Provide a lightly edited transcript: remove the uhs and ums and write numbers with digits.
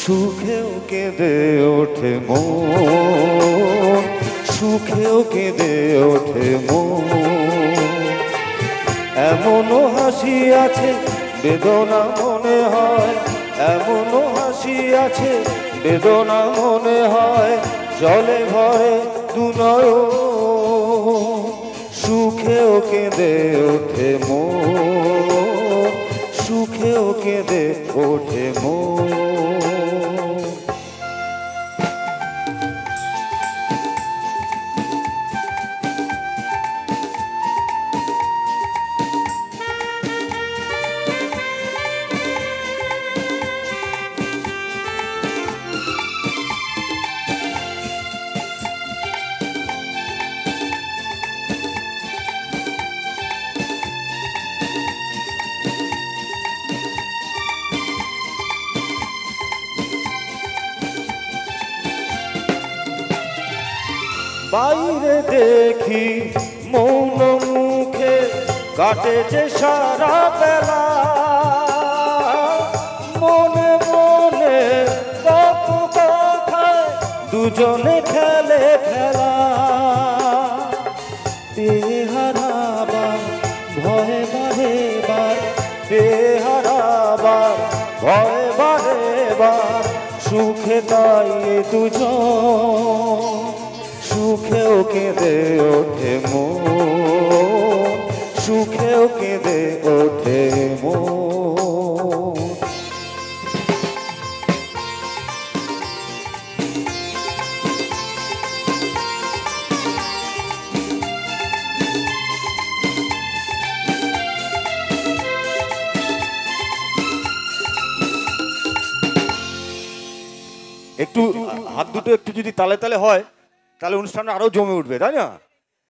সুখেও কেঁদে ওঠে মন, সুখেও কেঁদে ওঠে মন। এমনও হাসি আছে বেদনা মনে হয়, এমনও হাসি আছে বেদনা মনে হয়, জলে ভরে দুনয়ন। সুখেও কেঁদে ওঠে মন, সুখেও কেঁদে ওঠে মন। বাইরে দেখি মৌন মুখে কাটে যে সারা বেলা, মনে মনে কত কথায় দুজনে খেলে খেলা। বেহারাবার ভয় বারে বার, বেহারাবার ভয় বারে বার, সুখে তাই দুজন। সুখেও কেঁদে ওঠে মন, সুখেও কেঁদে ওঠে মন। একটু হাত দুটো একটু যদি তালে তালে হয় তাহলে অনুষ্ঠানটা আরো জমে উঠবে, তাই না?